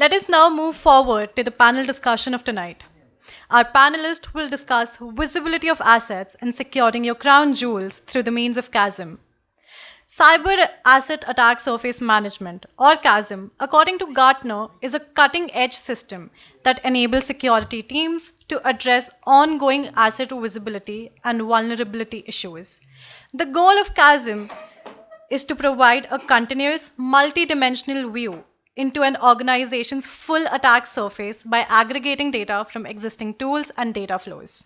Let us now move forward to the panel discussion of tonight. Our panelist will discuss visibility of assets and securing your crown jewels through the means of CAASM. Cyber Asset Attack Surface Management, or CAASM, according to Gartner, is a cutting-edge system that enables security teams to address ongoing asset visibility and vulnerability issues. The goal of CAASM is to provide a continuous, multi-dimensional view into an organization's full attack surface by aggregating data from existing tools and data flows.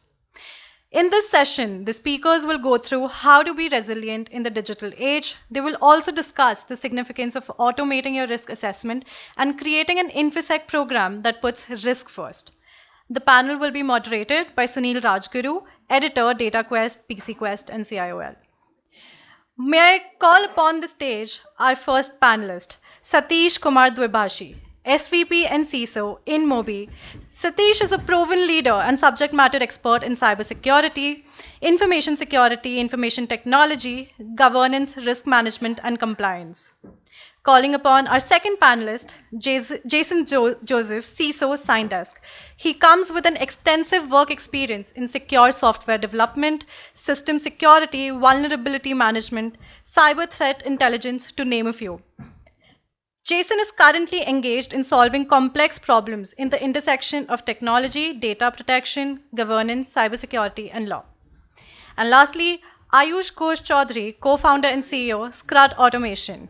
In this session, the speakers will go through how to be resilient in the digital age. They will also discuss the significance of automating your risk assessment and creating an InfoSec program that puts risk first. The panel will be moderated by Sunil Rajguru, editor, DataQuest, PCQuest, and CIOL. May I call upon the stage our first panelist, Satish Kumar Dwibhashi, SVP and CISO in Mobi. Satish is a proven leader and subject matter expert in cybersecurity, information security, information technology, governance, risk management, and compliance. Calling upon our second panelist, Jason Joseph, CISO, Sign-Desk. He comes with an extensive work experience in secure software development, system security, vulnerability management, cyber threat intelligence, to name a few. Jason is currently engaged in solving complex problems in the intersection of technology, data protection, governance, cybersecurity, and law. And lastly, Aayush Ghosh Choudhury, co-founder and CEO, Scrud Automation.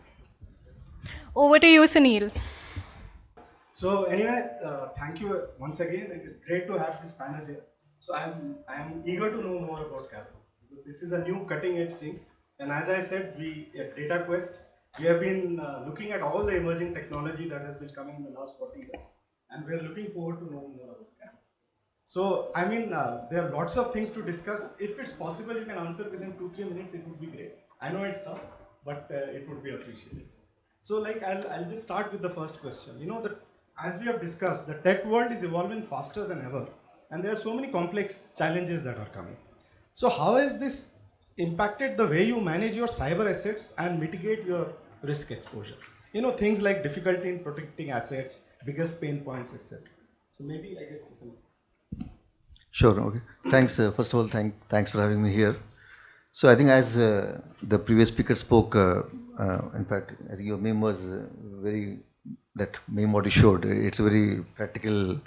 Over to you, Sunil. So anyway, thank you once again. It's great to have this panel here. So I'm eager to know more about CAASM because this is a new cutting edge thing. And as I said, we at DataQuest, we have been looking at all the emerging technology that has been coming in the last 40 years, and we are looking forward to knowing more about CAASM. So, I mean, there are lots of things to discuss. If it's possible, you can answer within 2-3 minutes, it would be great. I know it's tough, but it would be appreciated. So, like, I'll just start with the first question. You know, that as we have discussed, the tech world is evolving faster than ever, and there are so many complex challenges that are coming. So, how has this impacted the way you manage your cyber assets and mitigate your risk exposure? You know, things like difficulty in protecting assets, biggest pain points, etc. So maybe I guess you can. Sure. Okay. Thanks. First of all, thanks for having me here. So I think as the previous speaker spoke, in fact, I think your meme was that meme what you showed. It's a very practical.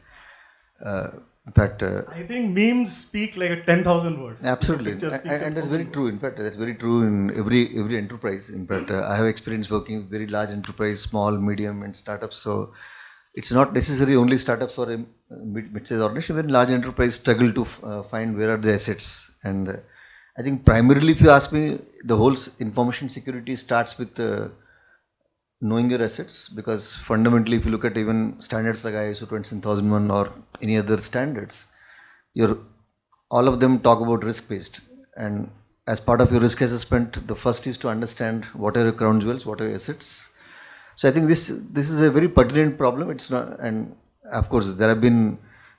In fact, I think memes speak like 10,000 words. Absolutely, and that's very true. In fact, that's very true in every enterprise. In fact, I have experience working with very large enterprise, small, medium, and startups. So it's not necessarily only startups or a mid-sized organization. Even large enterprise struggle to find where are the assets. And I think primarily, if you ask me, the whole information security starts with knowing your assets, because fundamentally, if you look at even standards like ISO 27001 or any other standards, all of them talk about risk-based. And as part of your risk assessment, the first is to understand what are your crown jewels, what are your assets. So I think this is a very pertinent problem. It's not, and of course there have been,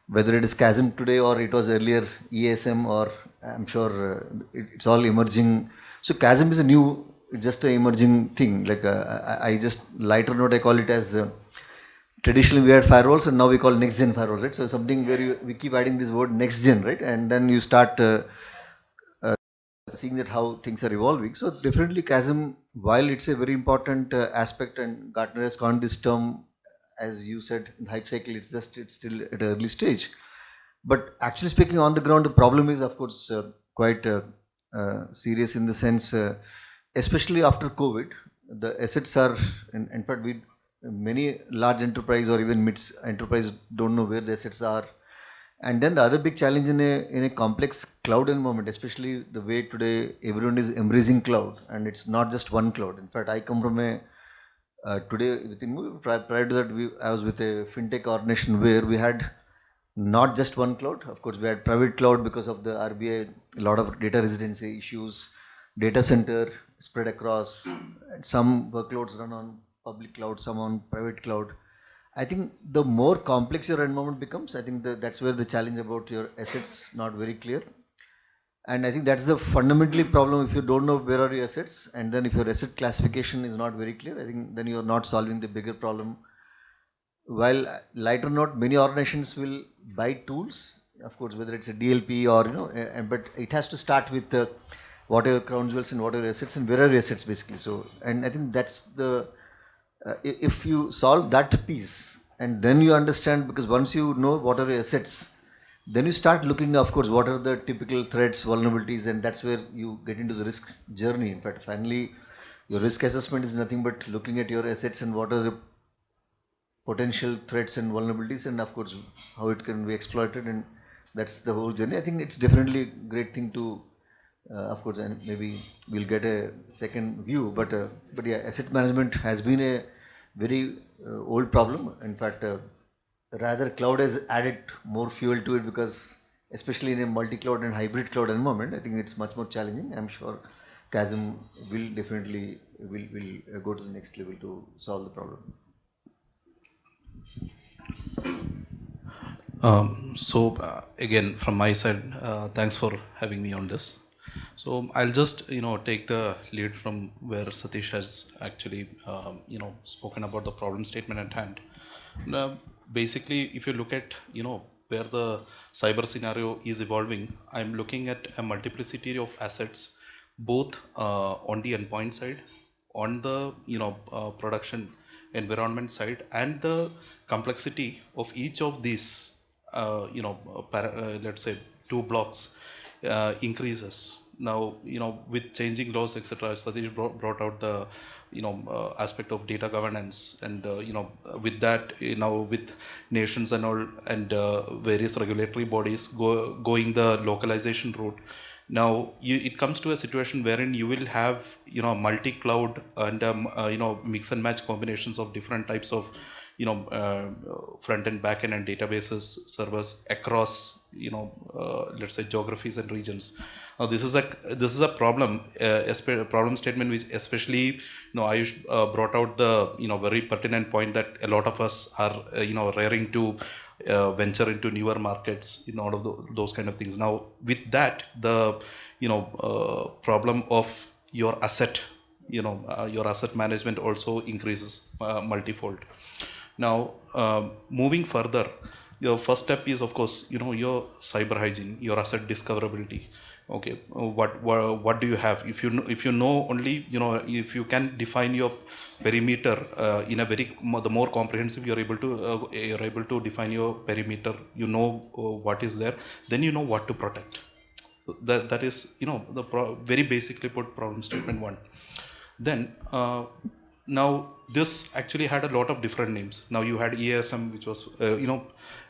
whether it is CAASM today or it was earlier EASM, or I'm sure it's all emerging. So CAASM is just an emerging thing. Like I just lighter note, I call it as traditionally we had firewalls and now we call next gen firewalls, right? So something where we keep adding this word next gen, right? And then you start seeing that how things are evolving. So definitely CAASM, while it's a very important aspect, and Gartner has coined this term, as you said, in the hype cycle, it's still at an early stage. But actually speaking, on the ground, the problem is of course quite serious in the sense. Especially after COVID, the assets are, in fact, many large enterprise or even mid enterprise don't know where the assets are. And then the other big challenge in a complex cloud environment, especially the way today everyone is embracing cloud, and it's not just one cloud. In fact, I come from prior to that, I was with a fintech organization where we had not just one cloud. Of course, we had private cloud because of the RBI, a lot of data residency issues, data center spread across, some workloads run on public cloud, some on private cloud. I think the more complex your environment becomes, I think that's where the challenge about your assets not very clear. And I think that's the fundamentally problem. If you don't know where are your assets, and then if your asset classification is not very clear, I think then you're not solving the bigger problem, while lighter note, many organizations will buy tools, of course, whether it's a DLP or, but it has to start with what are your crown jewels and what are your assets and where are your assets basically. So, and I think that's the, if you solve that piece and then you understand, because once you know what are your assets, then you start looking, of course, what are the typical threats, vulnerabilities, and that's where you get into the risk journey. In fact, finally, your risk assessment is nothing but looking at your assets and what are the potential threats and vulnerabilities, and of course, how it can be exploited, and that's the whole journey. I think it's definitely a great thing to, of course, and maybe we'll get a second view, but yeah, asset management has been a very old problem. In fact, rather cloud has added more fuel to it, because especially in a multi-cloud and hybrid cloud environment, I think it's much more challenging. I'm sure CAASM will definitely will go to the next level to solve the problem. Again, from my side, thanks for having me on this. So I'll just take the lead from where Satish has actually spoken about the problem statement at hand. Now, basically, if you look at where the cyber scenario is evolving, I'm looking at a multiplicity of assets, both on the endpoint side, on the production environment side, and the complexity of each of these let's say 2 blocks increases. Now with changing laws, etc., Satish brought out the aspect of data governance, and with that, with nations and all, and various regulatory bodies going the localization route. Now it comes to a situation wherein you will have multi-cloud and mix and match combinations of different types of front end, back end, and databases, servers across let's say geographies and regions. Now this is a problem, problem statement, which especially Aayush brought out the very pertinent point that a lot of us are raring to venture into newer markets, all of those kind of things. Now with that, the problem of your asset, your asset management also increases multifold. Now moving further, your first step is, of course, your cyber hygiene, your asset discoverability. Okay, what do you have? If you know only, if you can define your perimeter in a the more comprehensive, you're able to define your perimeter. What is there, then you know what to protect. So that is the very basically put problem statement 1. Then now this actually had a lot of different names. Now you had EASM, which was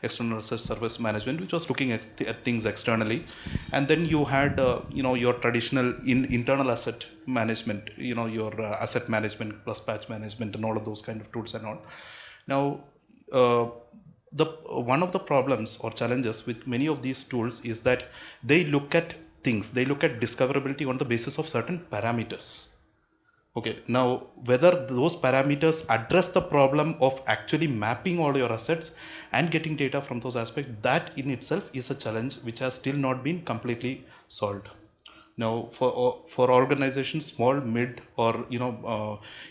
external asset service management, which was looking at things externally, and then you had your traditional internal asset management, your asset management plus patch management and all of those kind of tools and all. Now one of the problems or challenges with many of these tools is that they look at discoverability on the basis of certain parameters. Okay, now whether those parameters address the problem of actually mapping all your assets and getting data from those aspects, that in itself is a challenge which has still not been completely solved. Now for organizations, small, mid, or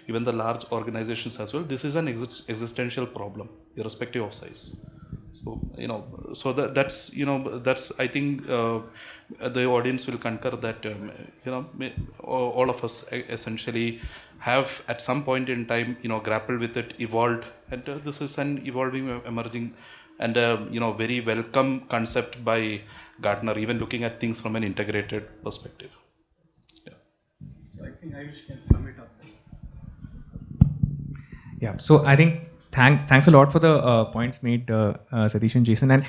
even the large organizations as well, this is an existential problem irrespective of size. So that's I think the audience will concur that all of us essentially have at some point in time grappled with it, evolved, and this is an evolving, emerging, and very welcome concept by Gartner, even looking at things from an integrated perspective. Yeah. So I think Aayush can sum it up. Yeah. So I think thanks a lot for the points made, Satish and Jason. And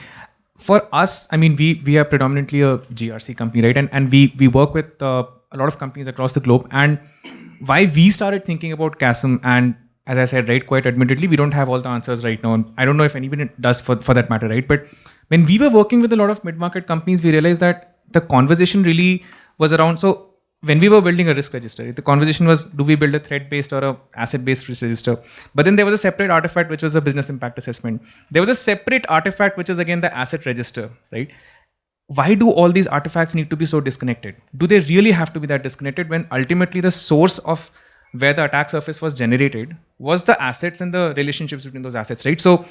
for us, I mean, we are predominantly a GRC company, right? And we work with a lot of companies across the globe. And why we started thinking about CAASM, and as I said, right, quite admittedly, we don't have all the answers right now. I don't know if anybody does for that matter, right? But when we were working with a lot of mid-market companies, we realized that the conversation really was around, so when we were building a risk register, the conversation was, do we build a threat-based or a asset-based risk register? But then there was a separate artifact, which was a business impact assessment. There was a separate artifact, which is again the asset register, right? Why do all these artifacts need to be so disconnected? Do they really have to be that disconnected when ultimately the source of where the attack surface was generated was the assets and the relationships between those assets, right? So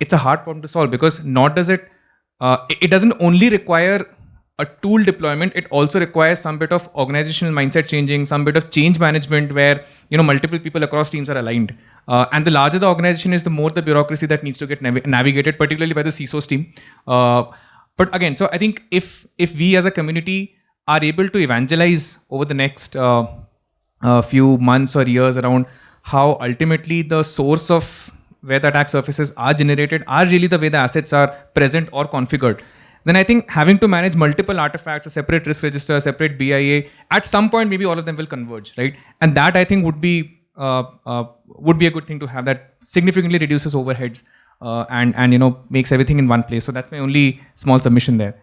it's a hard problem to solve because it doesn't only require a tool deployment, it also requires some bit of organizational mindset changing, some bit of change management where multiple people across teams are aligned. And the larger the organization is, the more the bureaucracy that needs to get navigated, particularly by the CISO's team. But again, so I think if we as a community are able to evangelize over the next few months or years around how ultimately the source of where the attack surfaces are generated are really the way the assets are present or configured, then I think having to manage multiple artifacts, a separate risk register, a separate BIA, at some point maybe all of them will converge, right? And that I think would be a good thing to have, that significantly reduces overheads and makes everything in one place. So that's my only small submission there.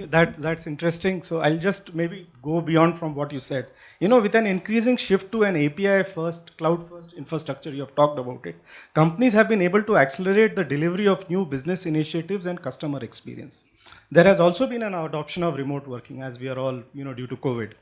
That's interesting. So I'll just maybe go beyond from what you said. With an increasing shift to an API first, cloud first infrastructure, you have talked about it. Companies have been able to accelerate the delivery of new business initiatives and customer experience. There has also been an adoption of remote working, as we are all, due to COVID.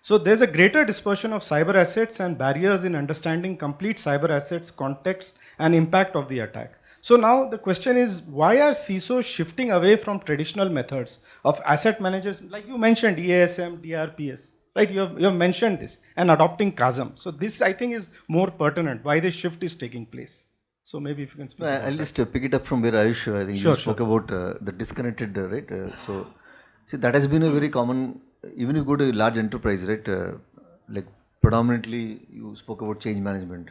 So there's a greater dispersion of cyber assets and barriers in understanding complete cyber assets, context, and impact of the attack. So now the question is, why are CISOs shifting away from traditional methods of asset managers, like you mentioned, EASM, DRPS, right? You have mentioned this, and adopting CAASM. So this, I think, is more pertinent, why this shift is taking place. So maybe if you can speak about I'll that. just pick it up from where Aayush, I think Sure, you spoke about the disconnected, right? So, see, that has been a very common, even if you go to a large enterprise, right? Like predominantly you spoke about change management.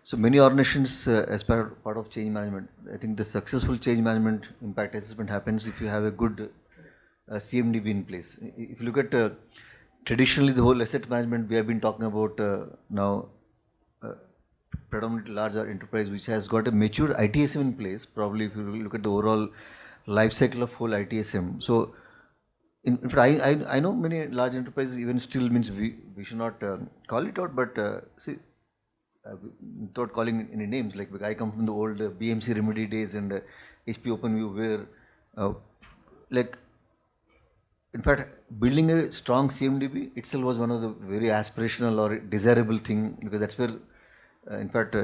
So many organizations, as part of change management, I think the successful change management impact assessment happens if you have a good CMDB in place. If you look at traditionally the whole asset management we have been talking about now, predominantly larger enterprise which has got a mature ITSM in place, probably if you look at the overall life cycle of whole ITSM. So in fact, I know many large enterprises even still means we should not call it out, but see, without calling any names, like I come from the old BMC Remedy days and HP OpenView where like in fact building a strong CMDB itself was one of the very aspirational or desirable thing, because that's where in fact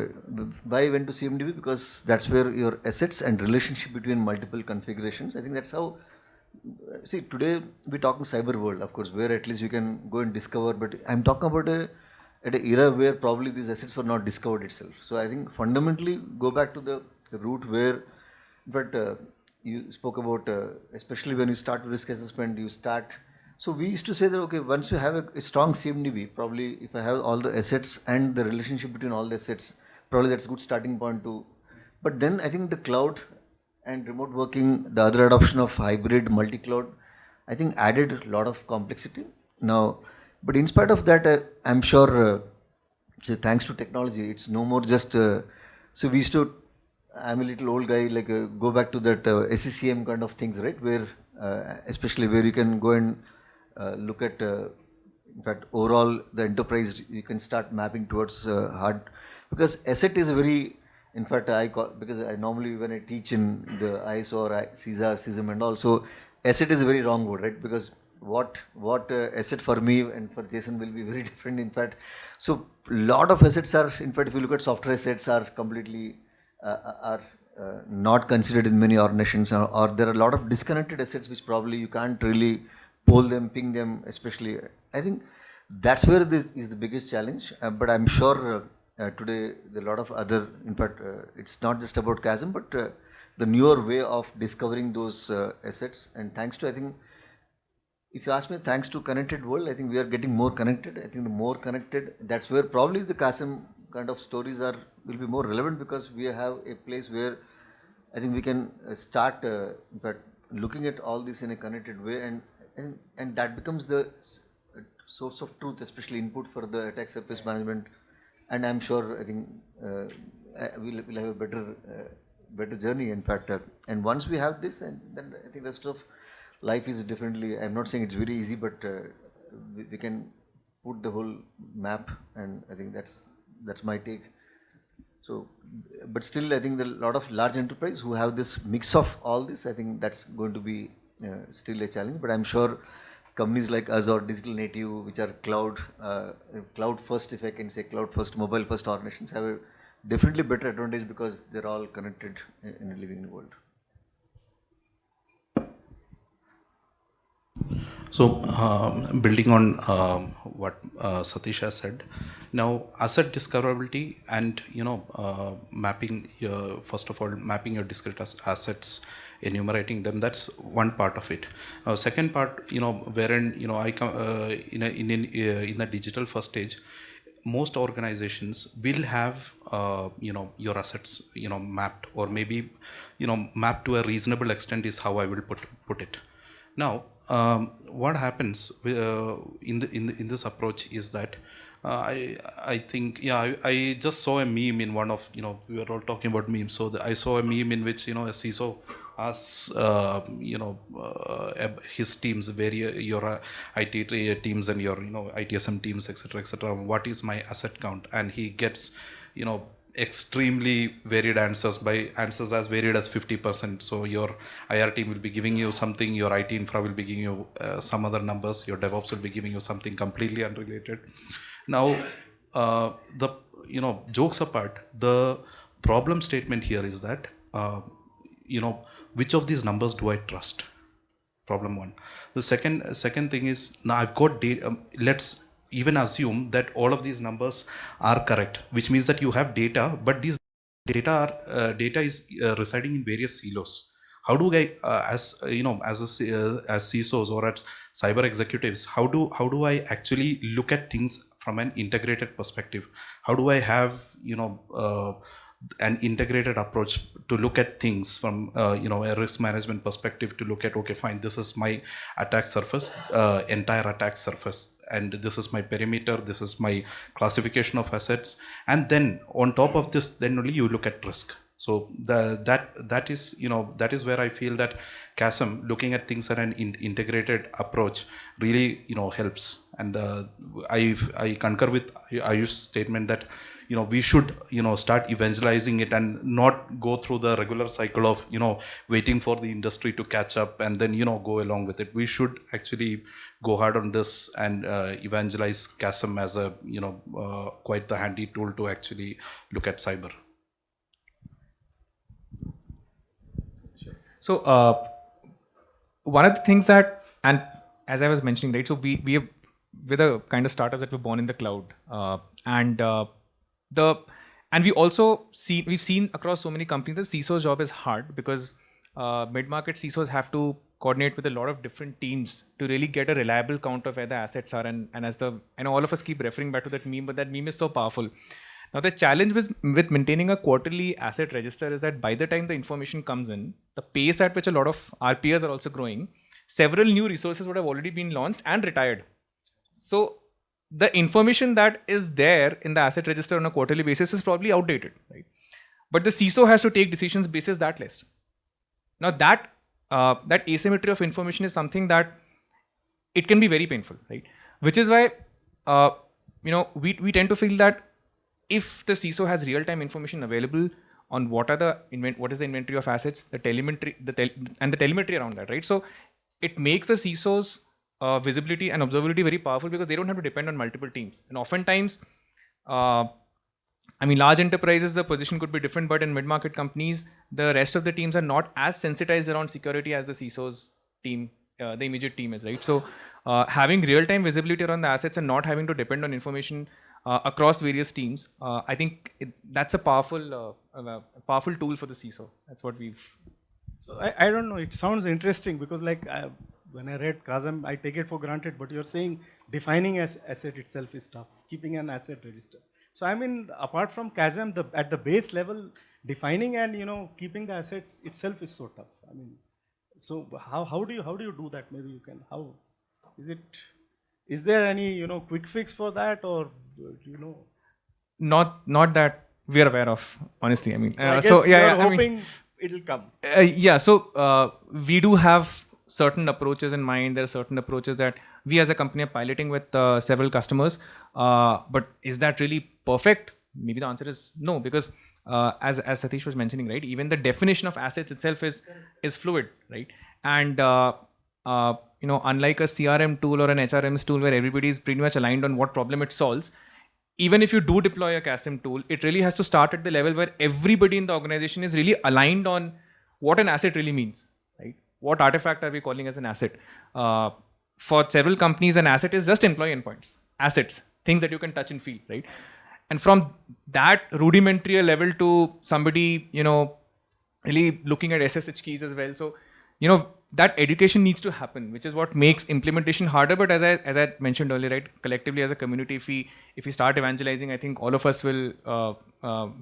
why I went to CMDB, because that's where your assets and relationship between multiple configurations, I think that's how, see, today we're talking cyber world, of course, where at least you can go and discover, but I'm talking about at an era where probably these assets were not discovered itself. So I think fundamentally go back to the root where, but you spoke about, especially when you start risk assessment, you start. So we used to say that, okay, once you have a strong CMDB, probably if I have all the assets and the relationship between all the assets, probably that's a good starting point too. But then I think the cloud and remote working, the other adoption of hybrid multi-cloud, I think added a lot of complexity. Now, but in spite of that, I'm sure, thanks to technology, it's no more just, so we used to, I'm a little old guy, like go back to that SCCM kind of things, right? Where, especially where you can go and look at, in fact, overall the enterprise, you can start mapping towards hard, because asset is a very, in fact, because I normally when I teach in the ISO or CISM and all, so asset is a very wrong word, right? Because what asset for me and for Jason will be very different, in fact. So lot of assets are, in fact, if you look at software assets, are completely not considered in many organizations, or there are a lot of disconnected assets which probably you can't really pull them, ping them, especially. I think that's where this is the biggest challenge, but I'm sure today there are a lot of other, in fact, it's not just about CAASM, but the newer way of discovering those assets, and thanks to, I think, if you ask me, thanks to connected world, I think we are getting more connected. I think the more connected, that's where probably the CAASM kind of stories will be more relevant, because we have a place where I think we can start, in fact, looking at all this in a connected way, and that becomes the source of truth, especially input for the attack surface management. And I'm sure, I think we'll have a better journey, in fact. And once we have this, and then I think rest of life is differently. I'm not saying it's very easy, but we can put the whole map, and I think that's my take. So, but still, I think there are a lot of large enterprises who have this mix of all this. I think that's going to be still a challenge, but I'm sure companies like us or digital native, which are cloud first, if I can say cloud first, mobile first organizations have a definitely better advantage because they're all connected in a living world. So, building on what Satish has said, now asset discoverability and mapping first of all mapping your discrete assets, enumerating them. That's one part of it. Second part, wherein I come in a digital first stage. Most organizations will have your assets mapped, or maybe mapped to a reasonable extent is how I will put it. Now, what happens in this approach is that I think I just saw a meme in one of we were all talking about memes. So I saw a meme in which a CISO asks his teams, where your IT teams and your ITSM teams, etc., what is my asset count, and he gets extremely varied answers as varied as 50%. So your IR team will be giving you something, your IT infra will be giving you some other numbers, your DevOps will be giving you something completely unrelated. Now, the jokes apart, the problem statement here is that which of these numbers do I trust? Problem one. The second thing is, now I've got data. Let's even assume that all of these numbers are correct, which means that you have data, but these data is residing in various silos. How do I, as CISOs or as cyber executives, how do I actually look at things from an integrated perspective? How do I have an integrated approach to look at things from a risk management perspective, to look at, okay, fine, this is my attack surface, entire attack surface, and this is my perimeter, this is my classification of assets, and then on top of this, then only you look at risk. So that is where I feel that CAASM, looking at things at an integrated approach, really helps. And I concur with Aayush's statement that we should start evangelizing it and not go through the regular cycle of waiting for the industry to catch up and then go along with it. We should actually go hard on this and evangelize CAASM as a quite the handy tool to actually look at cyber. So one of the things that, and as I was mentioning, right, so we have, we're the kind of startups that were born in the cloud, and we also we've seen across so many companies, the CISO's job is hard because mid-market CISOs have to coordinate with a lot of different teams to really get a reliable count of where the assets are. And as I know all of us keep referring back to that meme, but that meme is so powerful. Now, the challenge with maintaining a quarterly asset register is that by the time the information comes in, the pace at which a lot of our peers are also growing, several new resources would have already been launched and retired. So the information that is there in the asset register on a quarterly basis is probably outdated, right? But the CISO has to take decisions basis that list. Now that asymmetry of information is something that it can be very painful, right? Which is why we tend to feel that if the CISO has real-time information available on what is the inventory of assets, the telemetry, and the telemetry around that, right? So it makes the CISO's visibility and observability very powerful because they don't have to depend on multiple teams. And oftentimes, large enterprises, the position could be different, but in mid-market companies, the rest of the teams are not as sensitized around security as the CISO's team, the immediate team is, right? So having real-time visibility around the assets and not having to depend on information across various teams, I think that's a powerful tool for the CISO. That's what we've... So I don't know, it sounds interesting because when I read CAASM, I take it for granted, but you're saying defining as asset itself is tough, keeping an asset register. So apart from CAASM, at the base level, defining and keeping the assets itself is so tough. So how do you do that? Maybe you can. How is there any quick fix for that, or Not that we're aware of, honestly. I guess you're hoping it'll come. So we do have certain approaches in mind. There are certain approaches that we as a company are piloting with several customers. But is that really perfect? Maybe the answer is no, because as Satish was mentioning, right, even the definition of assets itself is fluid, right? And unlike a CRM tool or an HRMS tool where everybody is pretty much aligned on what problem it solves, even if you do deploy a CAASM tool, it really has to start at the level where everybody in the organization is really aligned on what an asset really means, right? What artifact are we calling as an asset? For several companies, an asset is just employee endpoints, assets, things that you can touch and feel, right? And from that rudimentary level to somebody, really looking at SSH keys as well. So, that education needs to happen, which is what makes implementation harder. But as I mentioned earlier, right, collectively as a community, if we start evangelizing, I think all of us will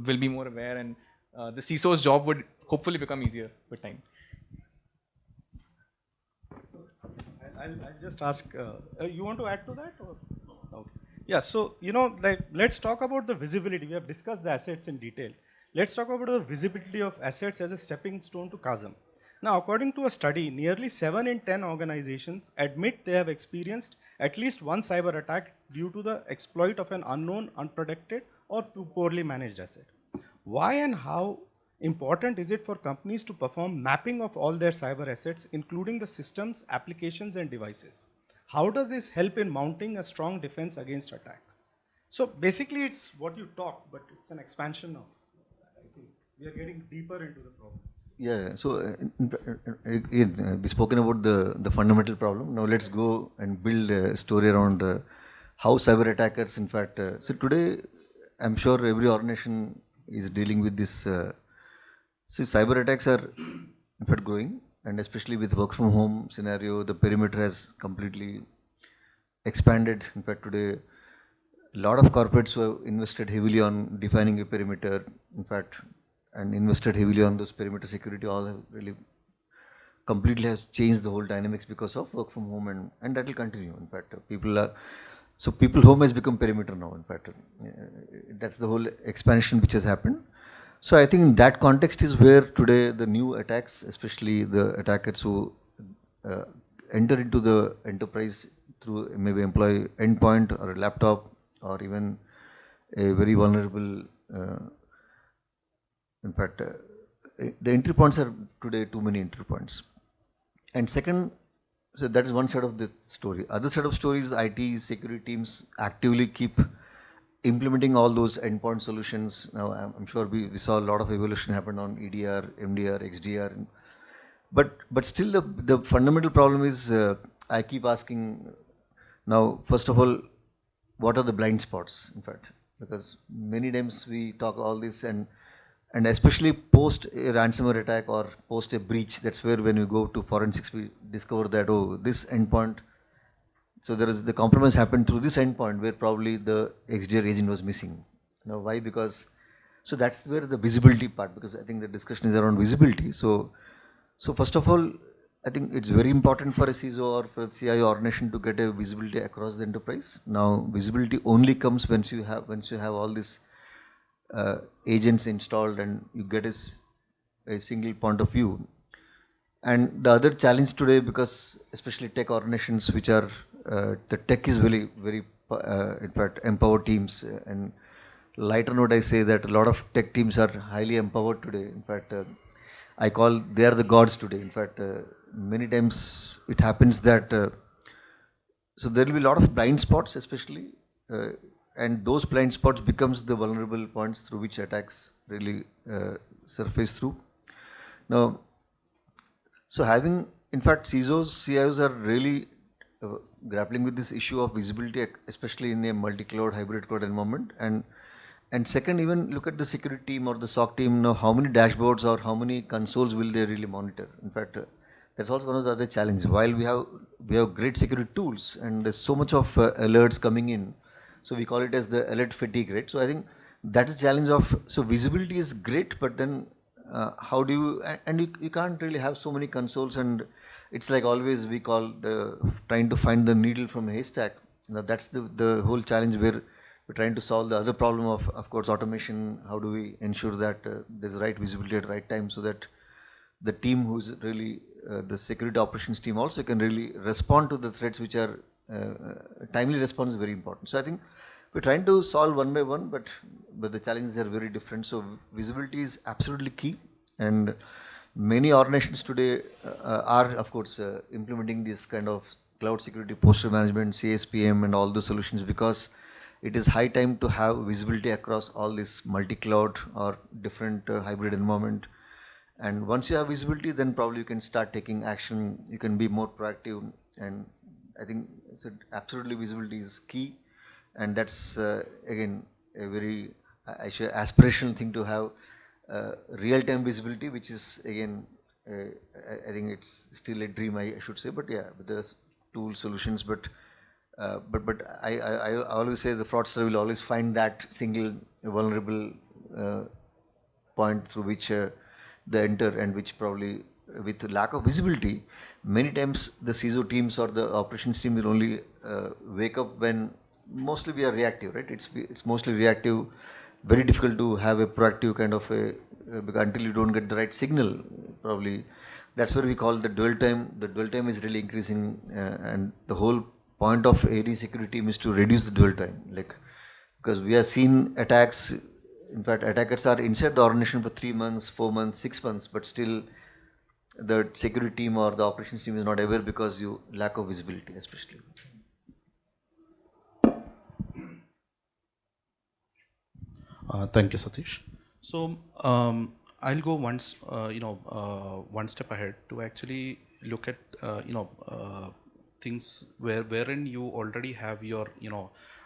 be more aware, and the CISO's job would hopefully become easier with time. I'll just ask, you want to add to that? Or? Okay. Yeah, so, let's talk about the visibility. We have discussed the assets in detail. Let's talk about the visibility of assets as a stepping stone to CAASM. Now, according to a study, nearly 7 in 10 organizations admit they have experienced at least one cyber attack due to the exploit of an unknown, unprotected, or poorly managed asset. Why and how important is it for companies to perform mapping of all their cyber assets, including the systems, applications, and devices? How does this help in mounting a strong defense against attacks? So basically, it's what you talk, but it's an expansion of, I think, we are getting deeper into the problem. Yeah, so we've spoken about the fundamental problem. Now let's go and build a story around how cyber attackers, in fact, so today I'm sure every organization is dealing with this. Cyber attacks are in fact growing, and especially with work from home scenario, the perimeter has completely expanded. In fact, today a lot of corporates who have invested heavily on defining a perimeter, in fact, and invested heavily on those perimeter security, all have really completely has changed the whole dynamics because of work from home, and that will continue. In fact, people home has become perimeter now. In fact, that's the whole expansion which has happened. So I think in that context is where today the new attacks, especially the attackers who enter into the enterprise through maybe employee endpoint or a laptop or even a very vulnerable in fact, the entry points are today too many entry points. And second, so that is one side of the story. Other side of story is the IT security teams actively keep implementing all those endpoint solutions. Now, I'm sure we saw a lot of evolution happen on EDR, MDR, XDR. But still the fundamental problem is, I keep asking now, first of all, what are the blind spots, in fact? Because many times we talk all this and especially post a ransomware attack or post a breach, that's where when we go to forensics, we discover that, oh, this endpoint, so there is the compromise happened through this endpoint where probably the XDR agent was missing. Now, why? Because, so that's where the visibility part, because I think the discussion is around visibility. So first of all, I think it's very important for a CISO or for a CIO organization to get a visibility across the enterprise. Now, visibility only comes once you have all this agents installed and you get a single point of view. And the other challenge today, because especially tech organizations which are, the tech is very, very, in fact, empowered teams. And lighter note, I say that a lot of tech teams are highly empowered today. In fact, I call they are the gods today. In fact, many times it happens that, so there will be a lot of blind spots, especially, and those blind spots becomes the vulnerable points through which attacks really surface through. Now, so having, in fact, CISOs, CIOs are really grappling with this issue of visibility, especially in a multi-cloud, hybrid cloud environment. And second, even look at the security team or the SOC team, now how many dashboards or how many consoles will they really monitor? In fact, that's also one of the other challenges. While we have great security tools and there's so much of alerts coming in, so we call it as the alert fatigue, right? So I think that is the challenge of, so visibility is great, but then how do you, and you can't really have so many consoles, and it's like always we call trying to find the needle from a haystack. Now that's the whole challenge where we're trying to solve the other problem of course, automation. How do we ensure that there's right visibility at the right time so that the team who's really, the security operations team also can really respond to the threats which are, timely response is very important. So I think we're trying to solve one by one, but the challenges are very different. So visibility is absolutely key. And Many organizations today are, of course, implementing this kind of cloud security posture management, CSPM, and all the solutions, because it is high time to have visibility across all this multi-cloud or different hybrid environment. And once you have visibility, then probably you can start taking action. You can be more proactive. And I think absolutely visibility is key. And that's again a very aspirational thing to have real-time visibility, which is again I think it's still a dream, I should say. But yeah, but there's tool solutions. But I always say the fraudster will always find that single vulnerable point through which they enter, and which probably with lack of visibility, many times the CISO teams or the operations team will only wake up when mostly we are reactive, right? It's mostly reactive. Very difficult to have a proactive kind of a because until you don't get the right signal, probably that's where we call the dwell time. The dwell time is really increasing, and the whole point of AD security team is to reduce the dwell time, like because we have seen attacks. In fact, attackers are inside the organization for 3 months, 4 months, 6 months, but still the security team or the operations team is not aware because you lack of visibility, especially. Thank you, Satish. So I'll go one step ahead to actually look at things wherein you already have your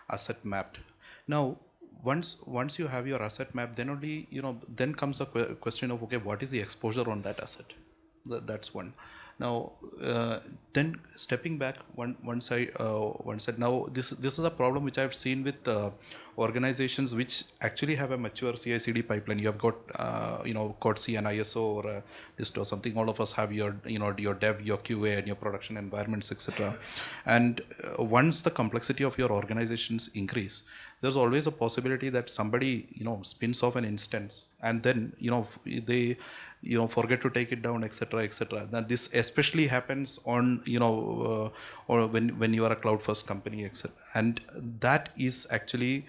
asset mapped. Now, once you have your asset map, then only then comes a question of, okay, what is the exposure on that asset? That's one. Now, then stepping back one side, now this is a problem which I've seen with organizations which actually have a mature CI/CD pipeline. You have got COTC and ISO or list or something. All of us have your your dev, your QA, and your production environments, etc. And once the complexity of your organizations increase, there's always a possibility that somebody spins off an instance, and then they forget to take it down, etc., etc. Now this especially happens on or when you are a cloud first company, etc. And that is actually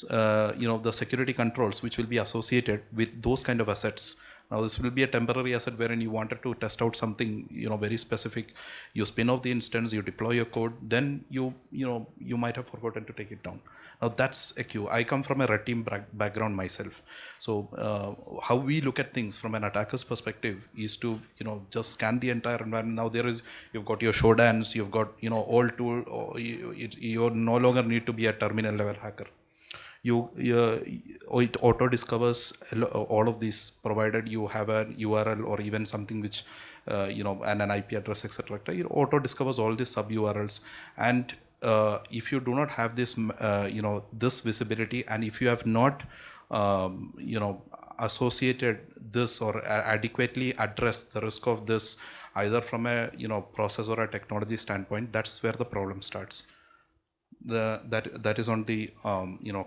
the security controls which will be associated with those kind of assets. Now this will be a temporary asset wherein you wanted to test out something very specific. You spin off the instance, you deploy your code, then you might have forgotten to take it down. Now that's a queue. I come from a red team background myself. So how we look at things from an attacker's perspective is to just scan the entire environment. Now you've got your Shodans, you've got all tool. You no longer need to be a terminal level hacker. It auto discovers all of these, provided you have a URL or even something which and an IP address, etc. It auto discovers all these sub URLs. And if you do not have this this visibility, and if you have not associated this or adequately addressed the risk of this, either from a process or a technology standpoint, that's where the problem starts. That is on the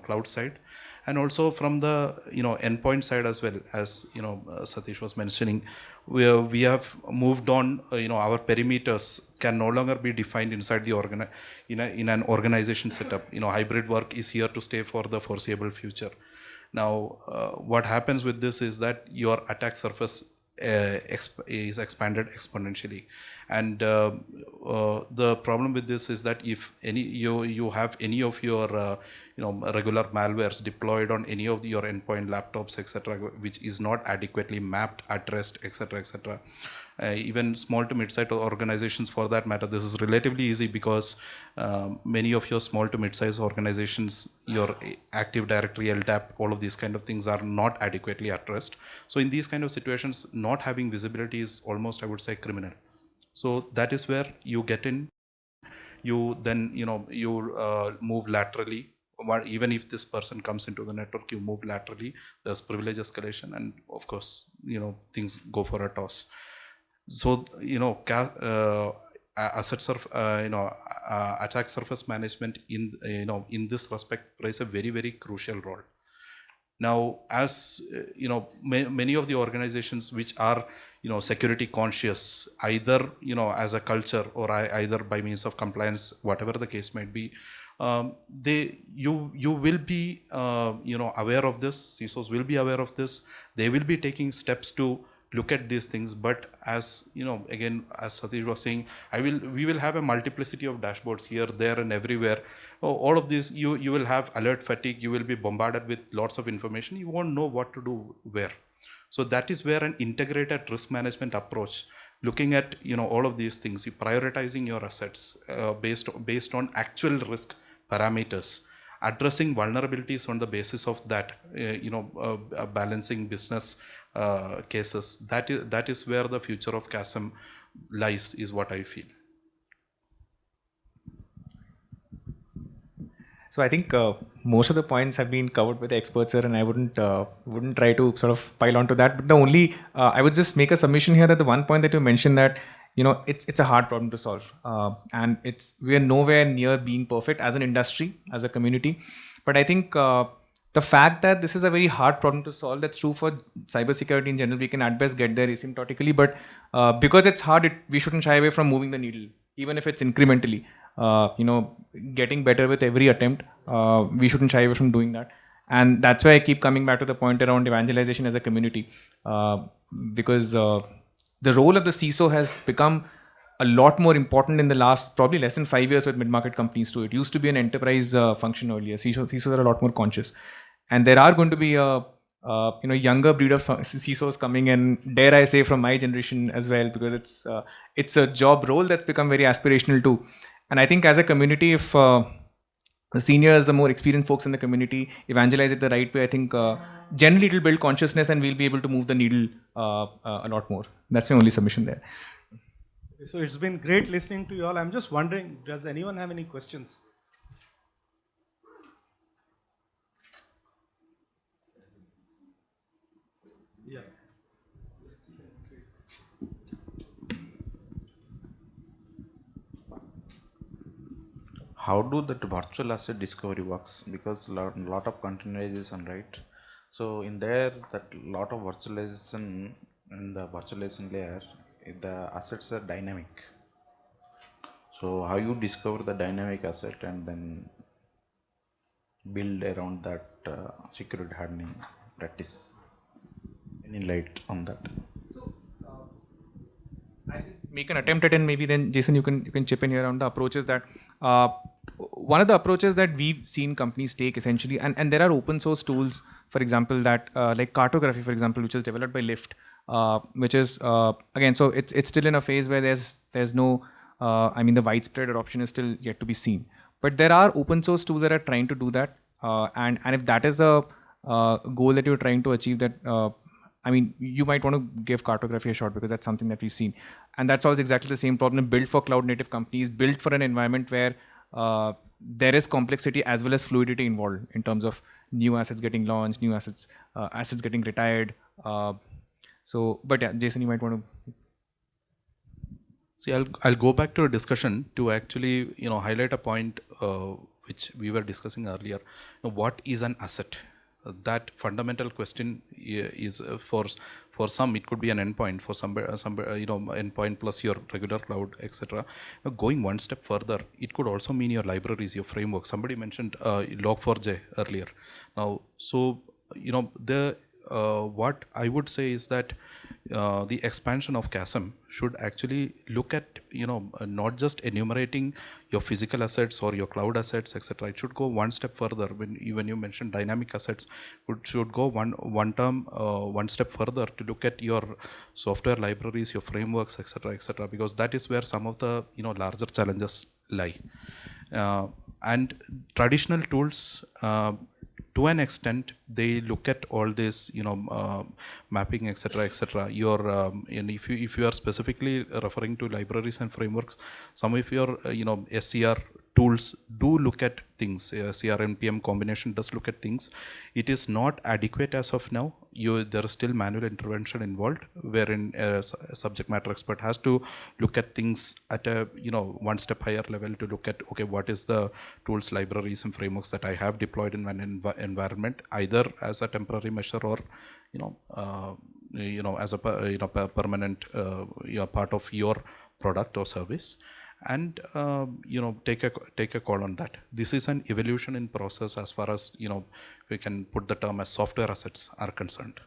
cloud side, and also from the endpoint side as well. As Satish was mentioning, we have moved on. Our perimeters can no longer be defined inside the in an organization setup. Hybrid work is here to stay for the foreseeable future. Now what happens with this is that your attack surface is expanded exponentially, and the problem with this is that if you have any of your regular malwares deployed on any of your endpoint laptops, etc., which is not adequately mapped, addressed, etc., etc., even small to mid-sized organizations for that matter, this is relatively easy because many of your small to mid-sized organizations, your Active Directory, LDAP, all of these kind of things are not adequately addressed. So in these kind of situations, not having visibility is almost, I would say, criminal. So that is where you get in. You then you move laterally. Even if this person comes into the network, you move laterally. There's privilege escalation, and of course things go for a toss. So assets of attack surface management in this respect plays a very, very crucial role. Now, as many of the organizations which are security conscious, either as a culture or either by means of compliance, whatever the case might be, you will be aware of this. CISOs will be aware of this. They will be taking steps to look at these things. But as you know, again, as Satish was saying, we will have a multiplicity of dashboards here, there, and everywhere. All of this, you will have alert fatigue. You will be bombarded with lots of information. You won't know what to do where. So that is where an integrated risk management approach, looking at all of these things, you prioritizing your assets based on actual risk parameters, addressing vulnerabilities on the basis of that, balancing business cases. That is where the future of CAASM lies, is what I feel. So I think most of the points have been covered by the experts here, and I wouldn't try to sort of pile onto that. But the only I would just make a submission here that the one point that you mentioned, that it's a hard problem to solve, and we are nowhere near being perfect as an industry, as a community. But I think the fact that this is a very hard problem to solve, that's true for cybersecurity in general. We can at best get there asymptotically, but because it's hard, we shouldn't shy away from moving the needle, even if it's incrementally. Getting better with every attempt. We shouldn't shy away from doing that. And that's why I keep coming back to the point around evangelization as a community, because the role of the CISO has become a lot more important in the last probably less than 5 years with mid-market companies too. It used to be an enterprise function earlier. CISOs are a lot more conscious. And there are going to be a younger breed of CISOs coming in, dare I say, from my generation as well, because it's a job role that's become very aspirational too. And I think as a community, if the seniors, the more experienced folks in the community evangelize it the right way, I think generally it will build consciousness and we'll be able to move the needle a lot more. That's my only submission there. So it's been great listening to you all. I'm just wondering, does anyone have any questions? Yeah. How do that virtual asset discovery works? Because lot of containerization, right? So in there, that lot of virtualization in the virtualization layer, the assets are dynamic. So how you discover the dynamic asset and then build around that security hardening practice? Any light on that? I just make an attempt at it, and maybe then Jason, you can chip in here on the approaches that one of the approaches that we've seen companies take essentially, and there are open source tools, for example, that like cartography, for example, which is developed by Lyft, which is again, so it's still in a phase where there's no, the widespread adoption is still yet to be seen. But there are open source tools that are trying to do that, and if that is a goal that you're trying to achieve, that you might want to give cartography a shot, because that's something that we've seen. And that solves exactly the same problem built for cloud native companies, built for an environment where there is complexity as well as fluidity involved in terms of new assets getting launched, new assets getting retired. But yeah, Jason, you might want to. See, I'll go back to a discussion to actually highlight a point which we were discussing earlier. What is an asset? That fundamental question is for some it could be an endpoint, for some endpoint plus your regular cloud, etc. Going one step further, it could also mean your libraries, your framework. Somebody mentioned Log4j earlier. Now, so what I would say is that the expansion of CAASM should actually look at not just enumerating your physical assets or your cloud assets, etc. It should go one step further. When you mentioned dynamic assets, it should go one step further to look at your software libraries, your frameworks, etc., because that is where some of the larger challenges lie. And traditional tools, to an extent, they look at all this, mapping, etc. And if you are specifically referring to libraries and frameworks, some of your, SCR tools do look at things. CRM-PM combination does look at things. It is not adequate as of now. There is still manual intervention involved, wherein a subject matter expert has to look at things at a one step higher level to look at, okay, what is the tools, libraries, and frameworks that I have deployed in my environment, either as a temporary measure or as a permanent part of your product or service. And take a call on that. This is an evolution in process as far as we can put the term as software assets are concerned.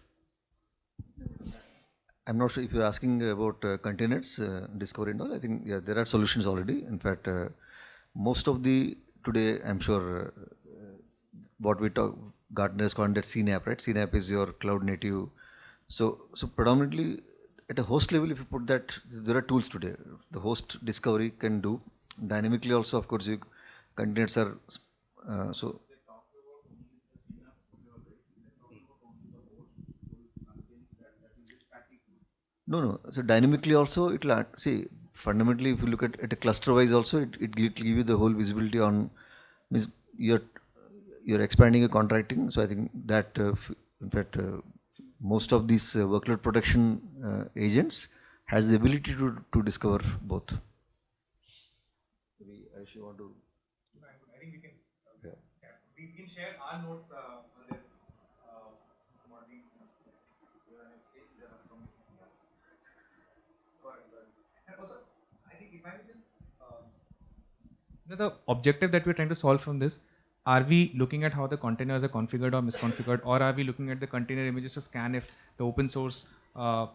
I'm not sure if you're asking about containers, discovery and all. I think yeah, there are solutions already. In fact, most of the today, I'm sure what we talk, Gartner has called that CNAP, right? CNAP is your cloud native. So predominantly at a host level, if you put that, there are tools today. The host discovery can do dynamically. Also, of course, containers are so. No. So dynamically also it will see fundamentally if you look at a cluster wise also it will give you the whole visibility on means you're expanding your contracting. So I think that in fact most of these workload protection agents has the ability to discover both. Maybe Aayush, you want to? I think we can. We can share our notes on this. And also, I think if I just the objective that we're trying to solve from this, are we looking at how the containers are configured or misconfigured, or are we looking at the container images to scan if the open source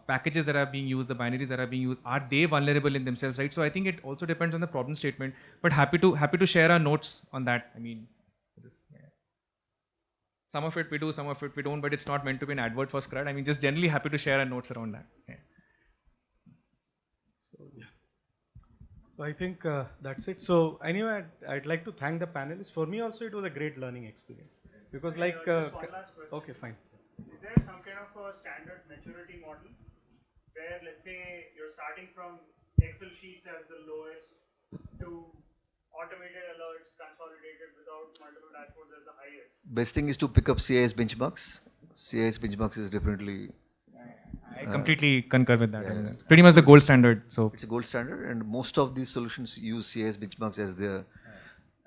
packages that are being used, the binaries that are being used, are they vulnerable in themselves, right? So I think it also depends on the problem statement, but happy to share our notes on that. I mean, some of it we do, some of it we don't, but it's not meant to be an advert for Scrad. I mean, just generally happy to share our notes around that. Yeah. So I think that's it. So anyway, I'd like to thank the panelists. For me also, it was a great learning experience because Just one last question. okay, fine. Is there some kind of a standard maturity model where, let's say, you're starting from Excel sheets as the lowest to automated alerts consolidated without multiple dashboards as the highest? Best thing is to pick up CIS benchmarks. CIS benchmarks is definitely. I completely concur with that. Yeah, I mean, yeah. pretty much the gold standard. So It's a gold standard, and most of these solutions use CIS benchmarks as their,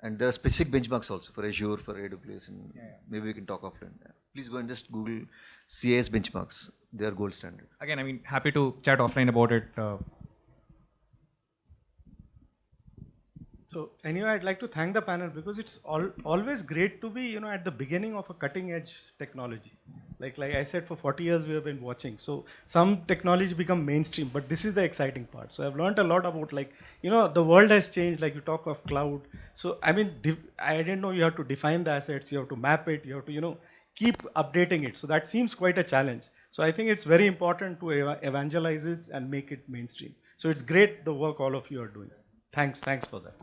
and there are specific benchmarks also for Azure, for AWS, and maybe we can talk offline. Yeah. Please go and just Google CIS benchmarks. They are gold standard. again, I mean, happy to chat offline about it. So anyway, I'd like to thank the panel because it's always great to be, at the beginning of a cutting edge technology. Like I said, for 40 years we have been watching. So some technology become mainstream, but this is the exciting part. So I've learned a lot about the world has changed. Like you talk of cloud. So I mean, I didn't know you have to define the assets, you have to map it, you have to, keep updating it. So that seems quite a challenge. So I think it's very important to evangelize it and make it mainstream. So it's great the work all of you are doing. Thanks for that.